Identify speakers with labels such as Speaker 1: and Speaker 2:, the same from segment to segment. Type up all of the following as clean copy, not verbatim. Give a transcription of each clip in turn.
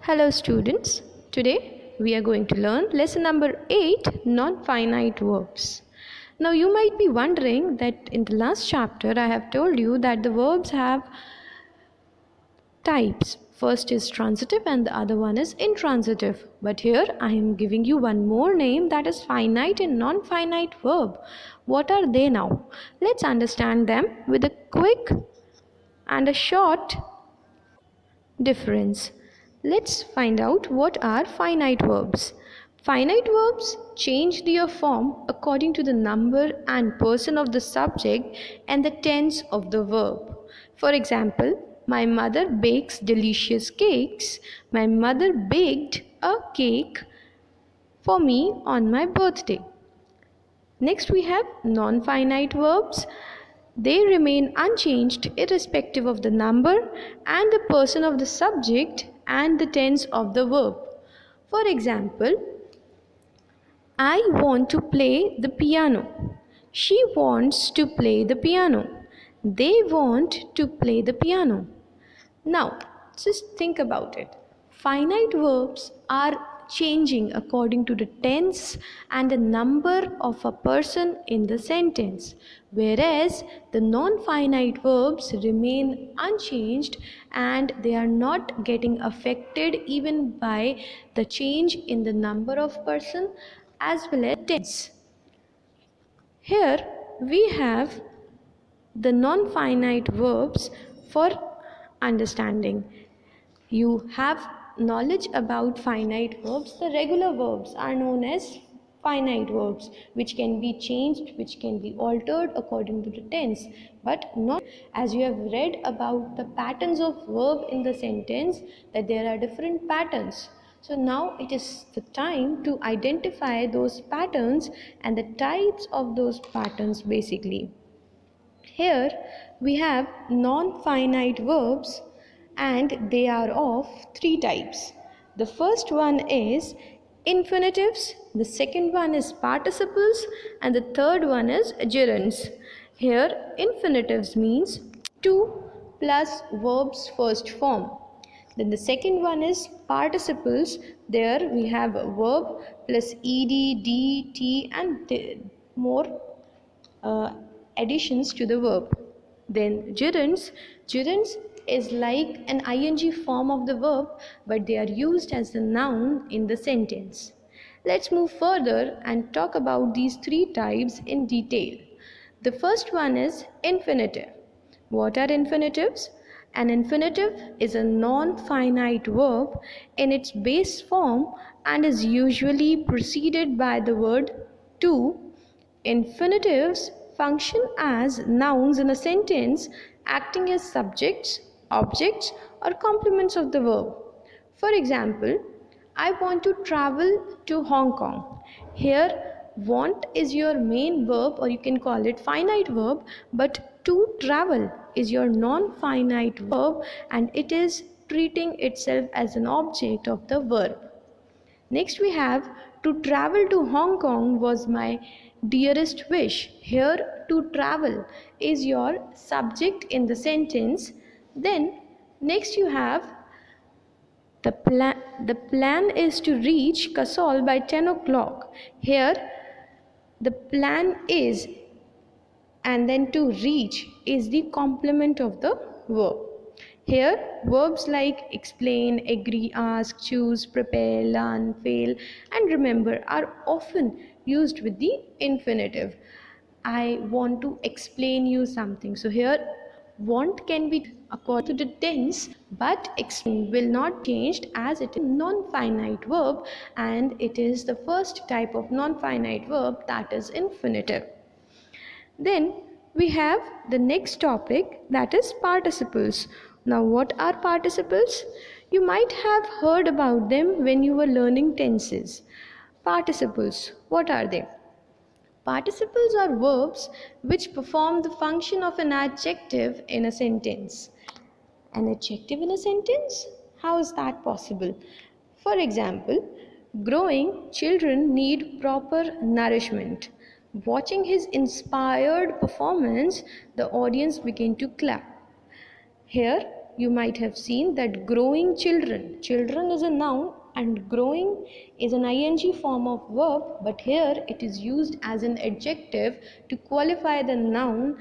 Speaker 1: Hello students, today we are going to learn lesson number 8, non-finite verbs. Now you might be wondering that in the last chapter I have told you that the verbs have types. First is transitive and the other one is intransitive. But here I am giving you one more name, that is finite and non-finite verb. What are they now? Let's understand them with a quick and a short difference. Let's find out what are finite verbs. Finite verbs change their form according to the number and person of the subject and the tense of the verb. For example, my mother bakes delicious cakes. My mother baked a cake for me on my birthday. Next we have non-finite verbs. They remain unchanged irrespective of the number and the person of the subject and the tense of the verb. For example, I want to play the piano. She wants to play the piano. They want to play the piano. Now, just think about it. Finite verbs are changing according to the tense and the number of a person in the sentence, whereas the non-finite verbs remain unchanged and they are not getting affected even by the change in the number of person as well as tense. Here we have the non-finite verbs for understanding. You have knowledge about finite verbs. The regular verbs are known as finite verbs, which can be changed, which can be altered according to the tense, but not as you have read about the patterns of verb in the sentence, that there are different patterns. So now it is the time to identify those patterns and the types of those patterns basically. Here we have non-finite verbs and they are of three types. The first one is infinitives, the second one is participles, and the third one is gerunds. Here infinitives means to plus verb's first form. Then the second one is participles. There we have a verb plus ed, d, t and more additions to the verb. Then gerunds is like an ing form of the verb, but they are used as the noun in the sentence. Let's move further and talk about these three types in detail. The first one is infinitive. What are infinitives? An infinitive is a non-finite verb in its base form and is usually preceded by the word to. Infinitives function as nouns in a sentence, acting as subjects, objects, or complements of the verb. For example, I want to travel to Hong Kong. Here, want is your main verb, or you can call it finite verb, but to travel is your non-finite verb and it is treating itself as an object of the verb. Next we have to travel to Hong Kong was my dearest wish. Here to travel is your subject in the sentence. Then next you have the plan is to reach Kasol by 10 o'clock. Here the plan is and then to reach is the complement of the verb. Here, verbs like explain, agree, ask, choose, prepare, learn, fail, and remember are often used with the infinitive. I want to explain you something. So here, want can be according to the tense, but explain will not change as it is non-finite verb, and it is the first type of non-finite verb, that is infinitive. Then we have the next topic, that is participles. Now what are participles? You might have heard about them when you were learning tenses. Participles, what are they? Participles are verbs which perform the function of an adjective in a sentence. An adjective in a sentence? How is that possible? For example, growing children need proper nourishment. Watching his inspired performance, the audience began to clap. Here, you might have seen that growing children. Children is a noun and growing is an ing form of verb, but here it is used as an adjective to qualify the noun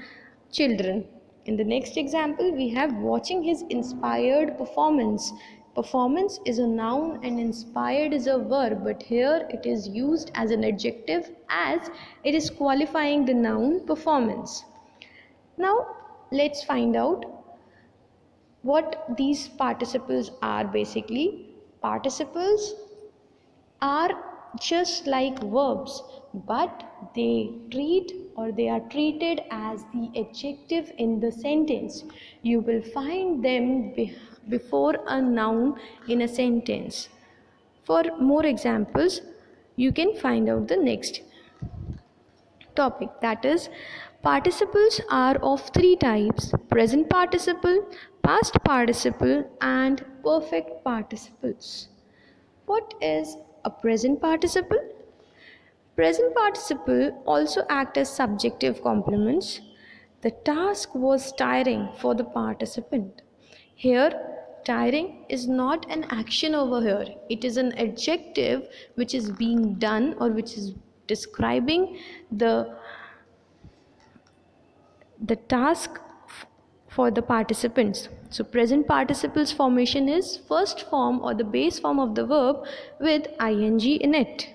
Speaker 1: children. In the next example, we have watching his inspired performance. Performance is a noun and inspired is a verb, but here it is used as an adjective as it is qualifying the noun performance. Now let's find out what these participles are. Basically, participles are just like verbs, but they are treated as the adjective in the sentence. You will find them before a noun in a sentence. For more examples, you can find out the next topic, that is, participles are of three types: present participle, past participle, and perfect participles. What is a present participle? Present participle also act as subjective complements. The task was tiring for the participant. Here, tiring is not an action over here. It is an adjective which is being done or which is describing the task for the participants. So present participles formation is first form or the base form of the verb with ing in it.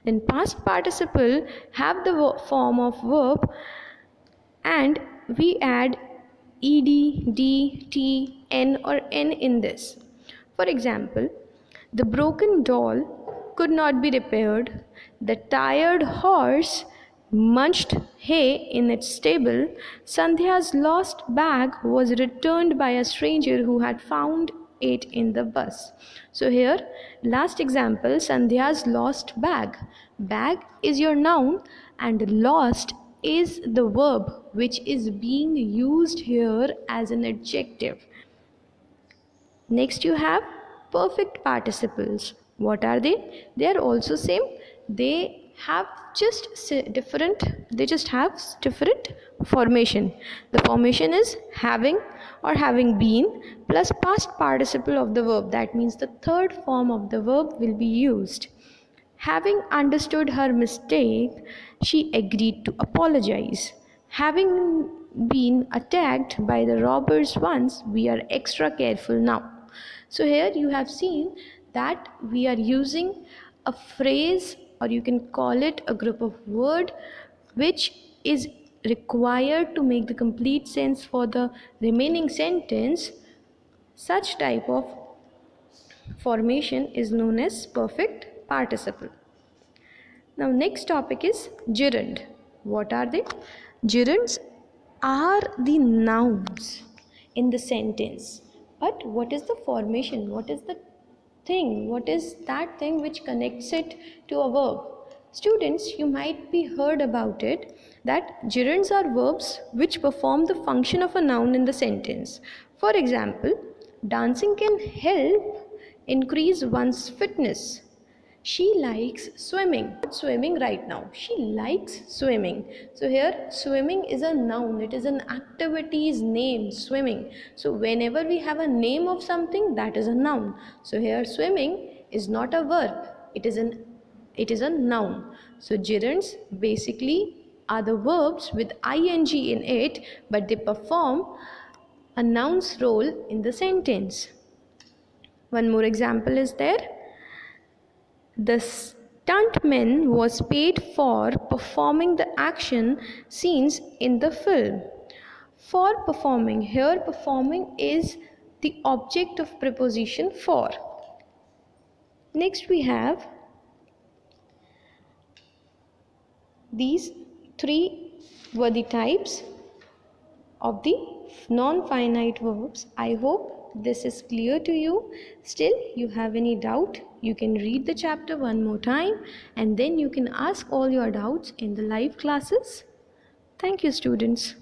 Speaker 1: Then past participle have the form of verb and we add ed, d, t, n or n in this. For example, the broken doll could not be repaired. The tired horse munched hay in its stable. Sandhya's lost bag was returned by a stranger who had found it in the bus. So here, last example, Sandhya's lost bag. Bag is your noun and lost is the verb which is being used here as an adjective. Next you have perfect participles. What are they? They are also same. They just have different formation. The formation is having or having been plus past participle of the verb. That means the third form of the verb will be used. Having understood her mistake, she agreed to apologize. Having been attacked by the robbers once, we are extra careful now. So here you have seen that we are using a phrase, or you can call it a group of words, which is required to make the complete sense for the remaining sentence. Such type of formation is known as perfect participle. Now next topic is gerund. What are they? Gerunds are the nouns in the sentence. But what is the formation? What is the thing? What is that thing which connects it to a verb? Students, you might be heard about it that gerunds are verbs which perform the function of a noun in the sentence. For example, dancing can help increase one's fitness. She likes swimming. Swimming right now. She likes swimming. So here swimming is a noun. It is an activity's name, swimming. So whenever we have a name of something, that is a noun. So here swimming is not a verb. It is a noun. So gerunds basically are the verbs with ing in it, but they perform a noun's role in the sentence. One more example is there. The stuntman was paid for performing the action scenes in the film. For performing, here performing is the object of preposition for. Next we have these three were the types of the non-finite verbs. I hope this is clear to you. Still, you have any doubt, you can read the chapter one more time and then you can ask all your doubts in the live classes. Thank you, students.